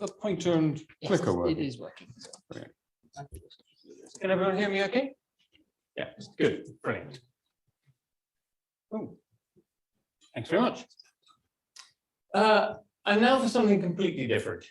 the pointer and clicker working? It is working. Brilliant. Can everyone hear me okay? Yeah, good, brilliant. Oh, thanks very much. And now for something completely different.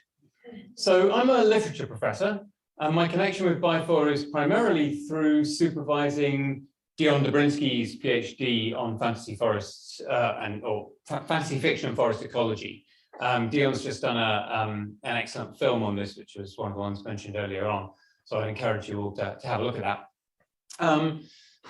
So I'm a literature professor, and my connection with BIFoR is primarily through supervising Dion Dobrinsky's PhD on fantasy forests or fantasy fiction and forest ecology. Dion's just done an excellent film on this, which was one of the ones mentioned earlier on. So I'd encourage you all to have a look at that.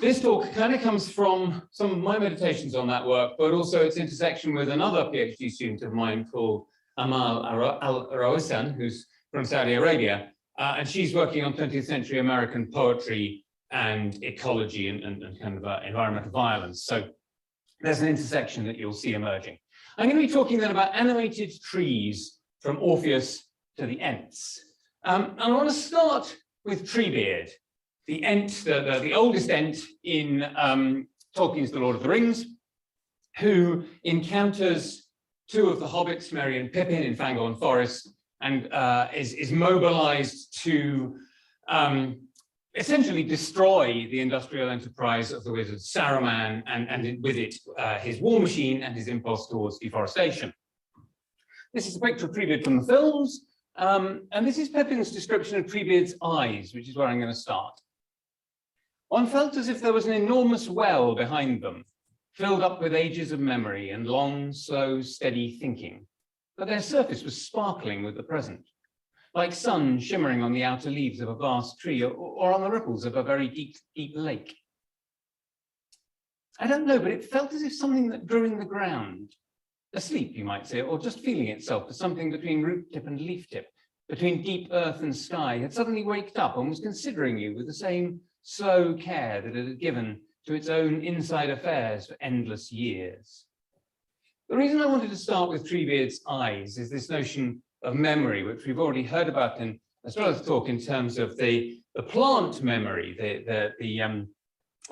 This talk kind of comes from some of my meditations on that work, but also its intersection with another PhD student of mine called Amal Al-Rawisan, who's from Saudi Arabia. And she's working on 20th century American poetry and ecology and kind of environmental violence. So there's an intersection that you'll see emerging. I'm going to be talking then about animated trees from Orpheus to the Ents. And I want to start with Treebeard, the Ent, the oldest Ent in Tolkien's The Lord of the Rings, who encounters two of the hobbits, Merry and Pippin, in Fangorn Forest, and is mobilized to essentially destroy the industrial enterprise of the wizard Saruman, and with it his war machine and his impulse towards deforestation. This is a picture of Treebeard from the films, and this is Pippin's description of Treebeard's eyes, which is where I'm going to start. One felt as if there was an enormous well behind them, filled up with ages of memory and long, slow, steady thinking, but their surface was sparkling with the present, like sun shimmering on the outer leaves of a vast tree or on the ripples of a very deep, deep lake. I don't know, but it felt as if something that grew in the ground, asleep, you might say, or just feeling itself as something between root tip and leaf tip, between deep earth and sky, had suddenly waked up and was considering you with the same slow care that it had given to its own inside affairs for endless years. The reason I wanted to start with Treebeard's eyes is this notion of memory, which we've already heard about in Astrolo's talk in terms of the plant memory, the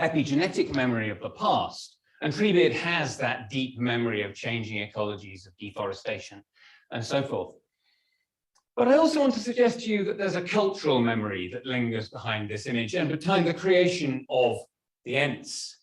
epigenetic memory of the past. And Treebeard has that deep memory of changing ecologies, of deforestation, and so forth. But I also want to suggest to you that there's a cultural memory that lingers behind this image and behind the creation of the Ents.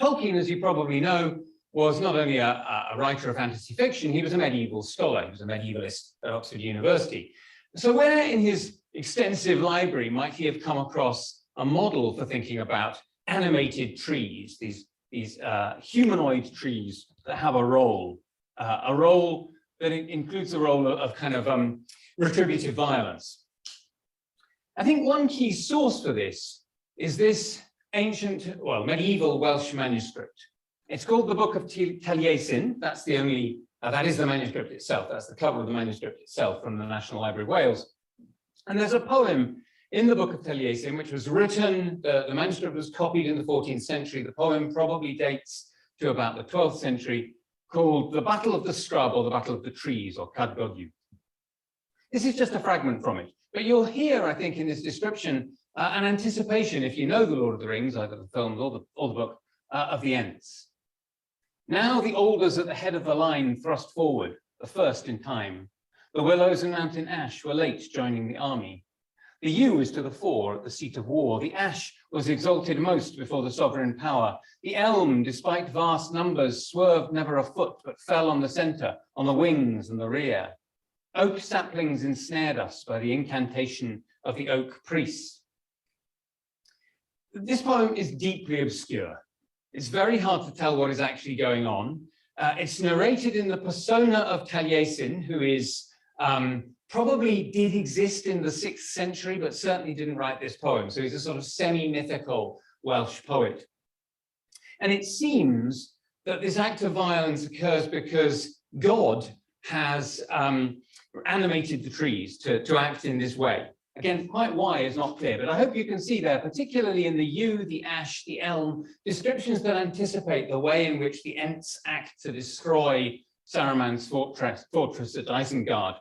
Tolkien, as you probably know, was not only a writer of fantasy fiction, he was a medieval scholar. He was a medievalist at Oxford University. So where in his extensive library might he have come across a model for thinking about animated trees, these humanoid trees that have a role that includes the role of kind of retributive violence? I think one key source for this is this ancient, well, medieval Welsh manuscript. It's called the Book of Taliesin. That's the only, that is the manuscript itself. That's the cover of the manuscript itself from the National Library of Wales. And there's a poem in the Book of Taliesin, which was written, the manuscript was copied in the 14th century. The poem probably dates to about the 12th century, called The Battle of the Scrub, or The Battle of the Trees, or Cad Godw. This is just a fragment from it. But you'll hear, I think, in this description, an anticipation, if you know The Lord of the Rings, either the films or the book, of the Ents. Now the alders at the head of the line thrust forward, the first in time. The willows and mountain ash were late joining the army. The yew is to the fore at the seat of war. The ash was exalted most before the sovereign power. The elm, despite vast numbers, swerved never a foot, but fell on the center, on the wings and the rear. Oak saplings ensnared us by the incantation of the oak priests. This poem is deeply obscure. It's very hard to tell what is actually going on. It's narrated in the persona of Taliesin, who is probably did exist in the 6th century, but certainly didn't write this poem. So he's a sort of semi-mythical Welsh poet. And it seems that this act of violence occurs because God has animated the trees to act in this way. Again, quite why is not clear, but I hope you can see there, particularly in the yew, the ash, the elm, descriptions that anticipate the way in which the Ents act to destroy Saruman's fortress at Isengard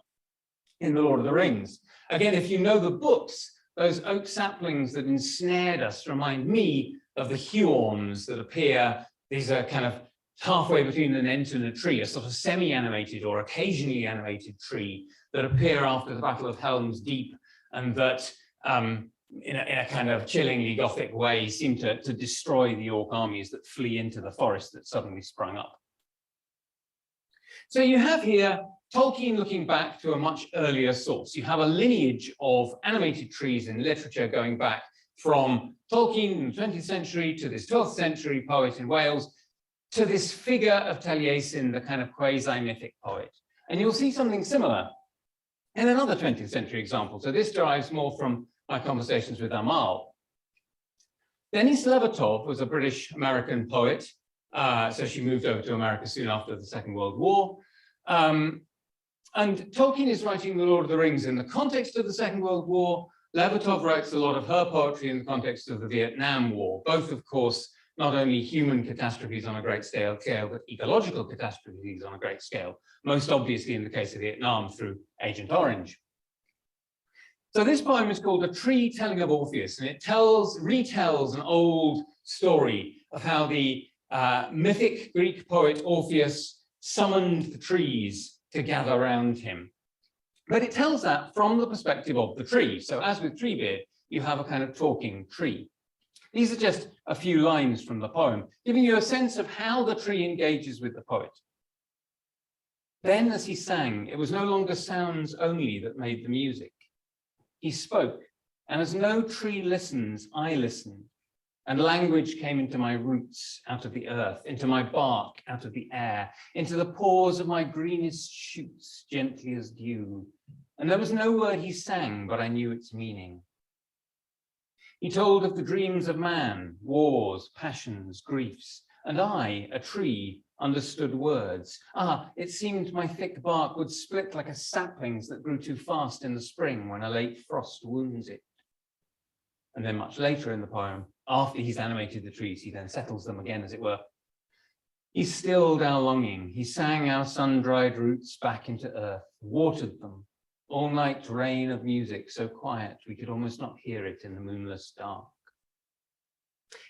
in The Lord of the Rings. Again, if you know the books, those oak saplings that ensnared us remind me of the Huorns that appear. These are kind of halfway between an Ent and a tree, a sort of semi-animated or occasionally animated tree that appear after the Battle of Helm's Deep, and that in a kind of chillingly Gothic way seem to destroy the orc armies that flee into the forest that suddenly sprung up. So you have here Tolkien looking back to a much earlier source. You have a lineage of animated trees in literature going back from Tolkien in the 20th century to this 12th century poet in Wales to this figure of Taliesin, the kind of quasi-mythic poet. And you'll see something similar in another 20th century example. So this derives more from my conversations with Amal. Denis Levertov was a British-American poet. So she moved over to America soon after the Second World War. And Tolkien is writing The Lord of the Rings in the context of the Second World War. Levertov writes a lot of her poetry in the context of the Vietnam War, both, of course, not only human catastrophes on a great scale, but ecological catastrophes on a great scale, most obviously in the case of Vietnam through Agent Orange. So this poem is called A Tree Telling of Orpheus, and it retells an old story of how the mythic Greek poet Orpheus summoned the trees to gather around him. But it tells that from the perspective of the tree. So as with Treebeard, you have a kind of talking tree. These are just a few lines from the poem, giving you a sense of how the tree engages with the poet. Then as he sang, it was no longer sounds only that made the music. He spoke, and as no tree listens, I listened, and language came into my roots out of the earth, into my bark out of the air, into the pores of my greenest shoots, gently as dew. And there was no word he sang, but I knew its meaning. He told of the dreams of man, wars, passions, griefs, and I, a tree, understood words. It seemed my thick bark would split like a sapling's that grew too fast in the spring when a late frost wounds it. And then much later in the poem, after he's animated the trees, he then settles them again, as it were. He stilled our longing. He sang our sun-dried roots back into earth, watered them. All night rain of music, so quiet we could almost not hear it in the moonless dark.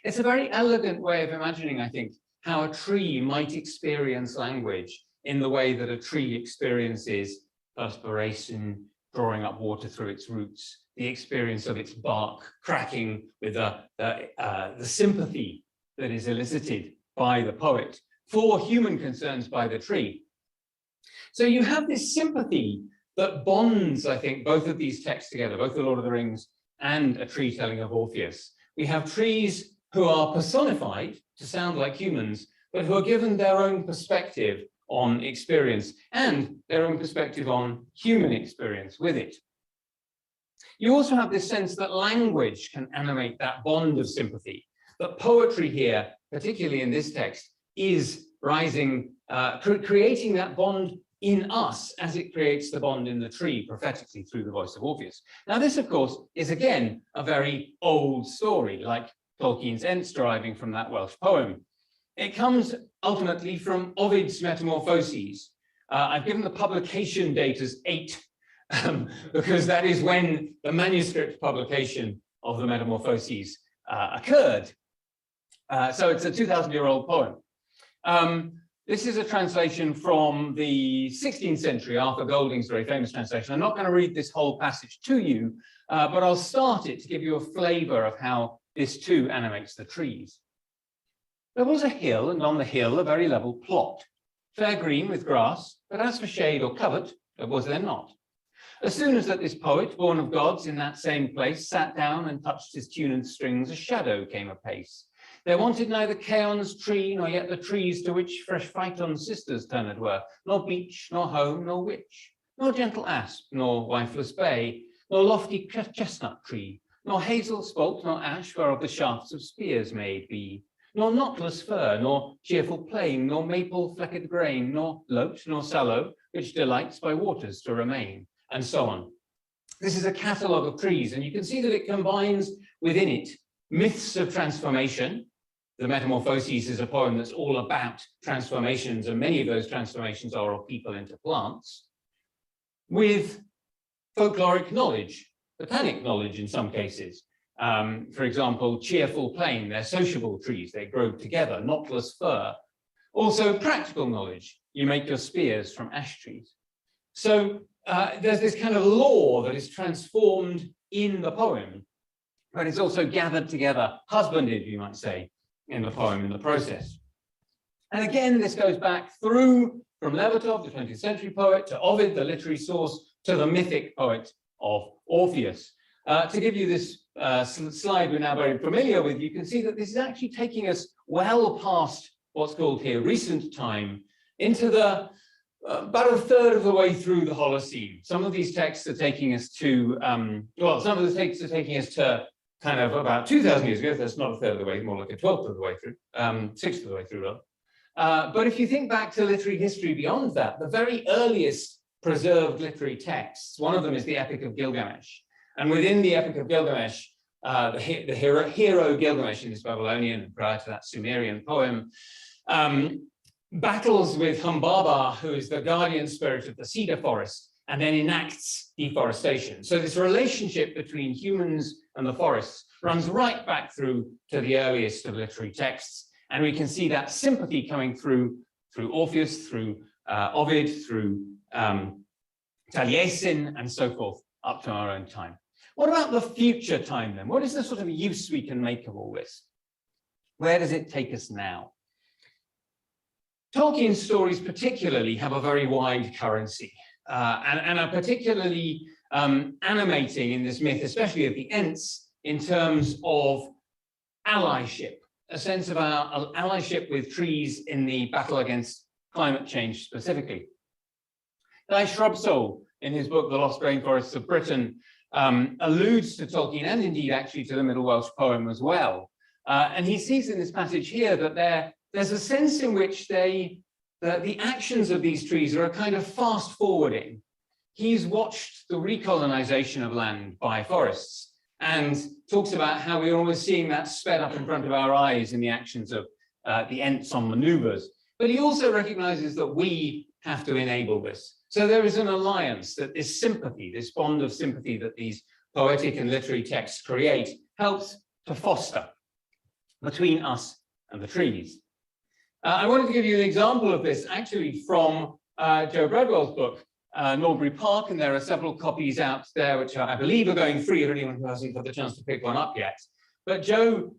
It's a very elegant way of imagining, I think, how a tree might experience language in the way that a tree experiences perspiration, drawing up water through its roots, the experience of its bark cracking with the sympathy that is elicited by the poet for human concerns by the tree. So you have this sympathy that bonds, I think, both of these texts together, both The Lord of the Rings and A Tree Telling of Orpheus. We have trees who are personified to sound like humans, but who are given their own perspective on experience and their own perspective on human experience with it. You also have this sense that language can animate that bond of sympathy, that poetry here, particularly in this text, is rising, creating that bond in us as it creates the bond in the tree prophetically through the voice of Orpheus. Now this, of course, is again a very old story, like Tolkien's Ents deriving from that Welsh poem. It comes ultimately from Ovid's Metamorphoses. I've given the publication date as 8, because that is when the manuscript publication of the Metamorphoses occurred. So it's a 2,000-year-old poem. This is a translation from the 16th century, Arthur Golding's very famous translation. I'm not going to read this whole passage to you, but I'll start it to give you a flavor of how this too animates the trees. There was a hill, and on the hill a very level plot, fair green with grass, but as for shade or covert, there was there not. As soon as that this poet, born of gods in that same place, sat down and touched his tune and strings, a shadow came apace. There wanted neither Caon's tree, nor yet the trees to which fresh Phaeton's sisters turned were, nor beech, nor home, nor witch, nor gentle asp, nor wifeless bay, nor lofty chestnut tree, nor hazel spalt, nor ash, whereof the shafts of spears made be, nor knotless fir, nor cheerful plane, nor maple flecked grain, nor lote, nor sallow, which delights by waters to remain, and so on. This is a catalogue of trees, and you can see that it combines within it myths of transformation. The Metamorphoses is a poem that's all about transformations, and many of those transformations are of people into plants, with folkloric knowledge, botanic knowledge in some cases. For example, cheerful plane, they're sociable trees, they grow together, knotless fir. Also practical knowledge, you make your spears from ash trees. So there's this kind of law that is transformed in the poem, but it's also gathered together, husbanded, you might say, in the poem in the process. And again, this goes back through from Levertov, the 20th century poet, to Ovid, the literary source, to the mythic poet of Orpheus. To give you this slide we're now very familiar with, you can see that this is actually taking us well past what's called here recent time into the about a third of the way through the Holocene. Some of these texts are taking us to, some of the texts are taking us to kind of about 2,000 years ago. That's not a third of the way, more like a 12th of the way through, 6th of the way through, rather. But if you think back to literary history beyond that, the very earliest preserved literary texts, one of them is the Epic of Gilgamesh. And within the Epic of Gilgamesh, the hero Gilgamesh in this Babylonian and prior to that Sumerian poem, battles with Humbaba, who is the guardian spirit of the cedar forest, and then enacts deforestation. So this relationship between humans and the forests runs right back through to the earliest of literary texts. And we can see that sympathy coming through Orpheus, through Ovid, through Taliesin, and so forth, up to our own time. What about the future time then? What is the sort of use we can make of all this? Where does it take us now? Tolkien's stories particularly have a very wide currency and are particularly animating in this myth, especially of the Ents, in terms of allyship, a sense of our allyship with trees in the battle against climate change specifically. Guy Shrubsole, in his book, The Lost Rainforests of Britain, alludes to Tolkien and indeed actually to the Middle Welsh poem as well. And he sees in this passage here that there's a sense in which the actions of these trees are a kind of fast forwarding. He's watched the recolonization of land by forests and talks about how we're always seeing that sped up in front of our eyes in the actions of the Ents on maneuvers. But he also recognizes that we have to enable this. So there is an alliance, that this sympathy, this bond of sympathy that these poetic and literary texts create helps to foster between us and the trees. I wanted to give you an example of this actually from Joe Bradwell's book, Norbury Park, and there are several copies out there which I believe are going free for anyone who hasn't got the chance to pick one up yet. But Joe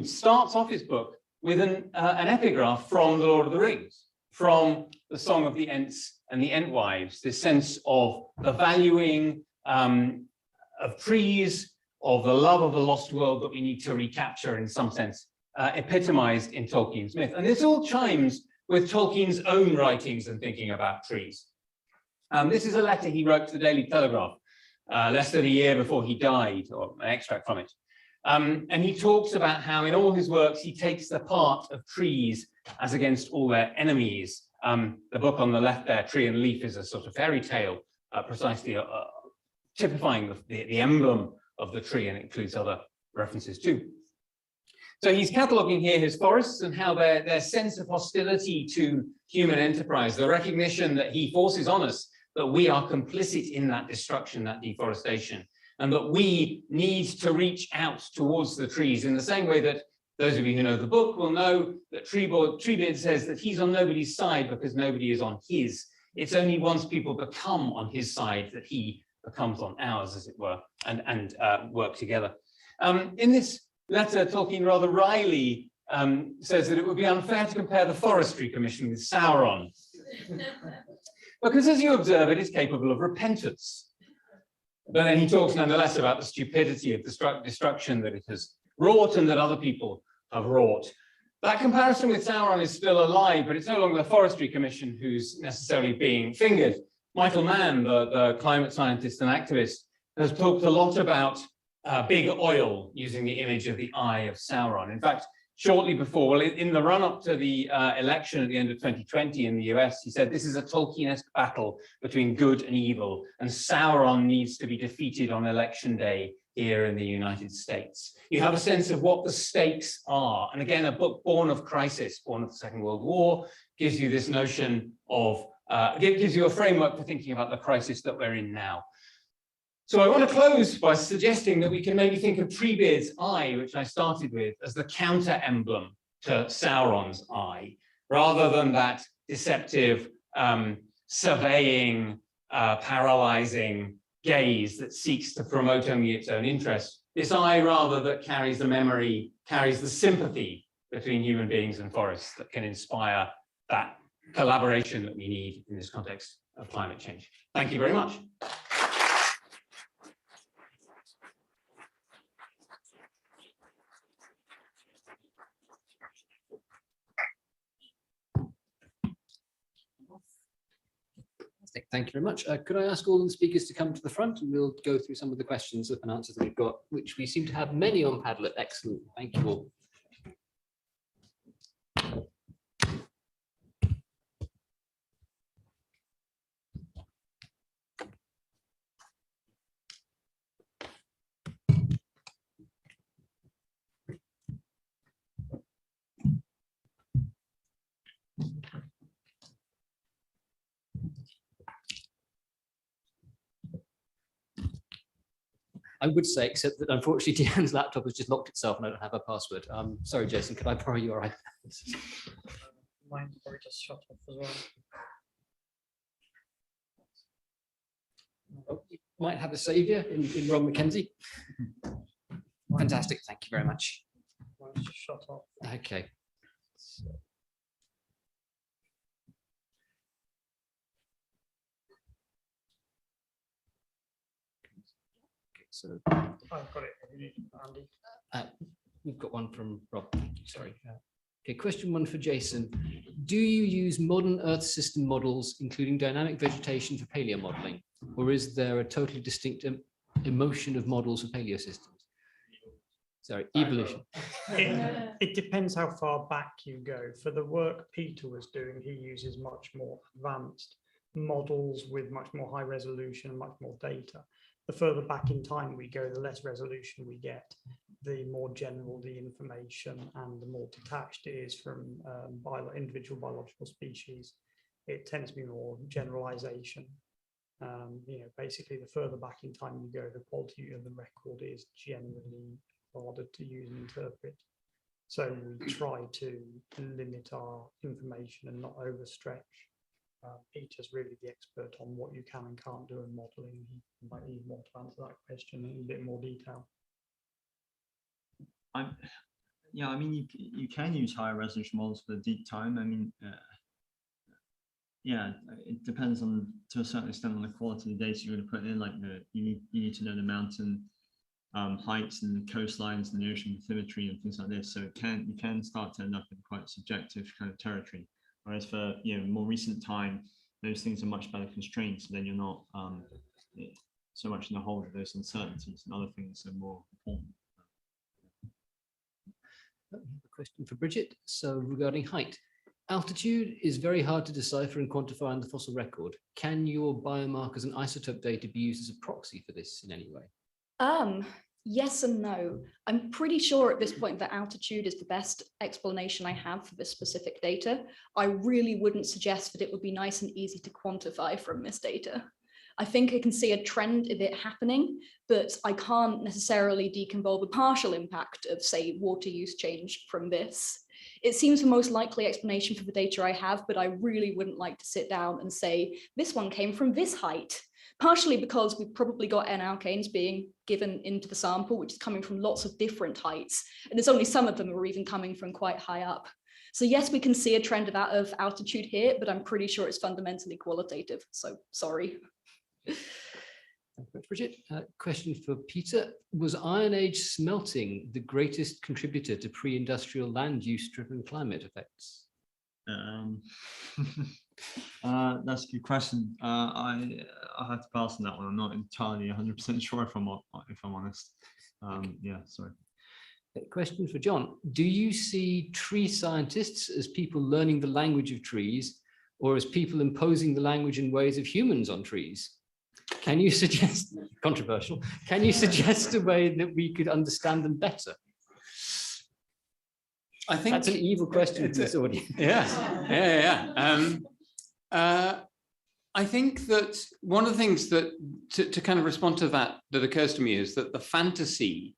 starts off his book with an epigraph from The Lord of the Rings, from the Song of the Ents and the Entwives, this sense of the valuing of trees, of the love of a lost world that we need to recapture in some sense, epitomized in Tolkien's myth. And this all chimes with Tolkien's own writings and thinking about trees. This is a letter he wrote to the Daily Telegraph less than a year before he died, or an extract from it. And he talks about how in all his works he takes the part of trees as against all their enemies. The book on the left there, Tree and Leaf, is a sort of fairy tale, precisely typifying the emblem of the tree, and it includes other references too. So he's cataloguing here his forests and how their sense of hostility to human enterprise, the recognition that he forces on us that we are complicit in that destruction, that deforestation, and that we need to reach out towards the trees in the same way that those of you who know the book will know that Treebeard says that he's on nobody's side because nobody is on his. It's only once people become on his side that he becomes on ours, as it were, and work together. In this letter, Tolkien rather wryly says that it would be unfair to compare the Forestry Commission with Sauron. Because as you observe, it is capable of repentance. But then he talks nonetheless about the stupidity of the destruction that it has wrought and that other people have wrought. That comparison with Sauron is still alive, but it's no longer the Forestry Commission who's necessarily being fingered. Michael Mann, the climate scientist and activist, has talked a lot about big oil, using the image of the eye of Sauron. In fact, shortly before, well, in the run-up to the election at the end of 2020 in the US, he said, this is a Tolkien-esque battle between good and evil, and Sauron needs to be defeated on election day here in the United States. You have a sense of what the stakes are. And again, a book born of crisis, born of the Second World War, gives you this notion of, gives you a framework for thinking about the crisis that we're in now. So I want to close by suggesting that we can maybe think of Treebeard's eye, which I started with, as the counter emblem to Sauron's eye, rather than that deceptive, surveying, paralyzing gaze that seeks to promote only its own interests. This eye, rather, that carries the memory, carries the sympathy between human beings and forests that can inspire that collaboration that we need in this context of climate change. Thank you very much. Thank you very much. Could I ask all of the speakers to come to the front, and we'll go through some of the questions and answers that we've got, which we seem to have many on Padlet. Excellent. Thank you all. I would say, except that unfortunately Deanne's laptop has just locked itself and I don't have a password. Sorry, Jason, could I borrow your iPad? Mine's probably just shut off as well. Oh, you might have a saviour in Ron McKenzie. Fantastic, thank you very much. Mine's just shut off. Okay. So. So I've got it, Andy. We've got one from Rob. Thank you. Sorry. Okay, question one for Jason. Do you use modern Earth system models, including dynamic vegetation, for paleo modeling, or is there a totally distinct emotion of models for paleo systems? Sorry, evolution. It depends how far back you go. For the work Peter was doing, he uses much more advanced models with much more high resolution, much more data. The further back in time we go, the less resolution we get, the more general the information and the more detached it is from individual biological species. It tends to be more generalization. Basically, the further back in time you go, the quality of the record is generally harder to use and interpret. So we try to limit our information and not overstretch. Peter's really the expert on what you can and can't do in modelling. He might even want to answer that question in a bit more detail. Yeah, I mean, you can use higher resolution models for deep time. I mean, yeah, it depends on, to a certain extent, on the quality of the data you're going to put in. Like you need to know the mountain heights and the coastlines and the ocean bathymetry and things like this. So you can start to end up in quite subjective kind of territory. Whereas for more recent time, those things are much better constrained. So then you're not so much in the hold of those uncertainties, and other things are more important. A question for Bridget. So regarding height, altitude is very hard to decipher and quantify in the fossil record. Can your biomarkers and isotope data be used as a proxy for this in any way? Yes and no. I'm pretty sure at this point that altitude is the best explanation I have for this specific data. I really wouldn't suggest that it would be nice and easy to quantify from this data. I think I can see a trend of it happening, but I can't necessarily deconvolve the partial impact of, say, water use change from this. It seems the most likely explanation for the data I have, but I really wouldn't like to sit down and say, this one came from this height. Partially because we've probably got N alkanes being given into the sample, which is coming from lots of different heights. And there's only some of them are even coming from quite high up. So yes, we can see a trend of altitude here, but I'm pretty sure it's fundamentally qualitative. So sorry. Thank you, Bridget. Question for Peter. Was Iron Age smelting the greatest contributor to pre-industrial land use driven climate effects? That's a good question. I have to pass on that one. I'm not entirely 100% sure if I'm honest. Yeah, sorry. Question for John. Do you see tree scientists as people learning the language of trees, or as people imposing the language and ways of humans on trees? Can you suggest, controversial, can you suggest a way that we could understand them better? I think that's an evil question to this audience. Yeah. I think that one of the things that to kind of respond to that occurs to me is that the fantasy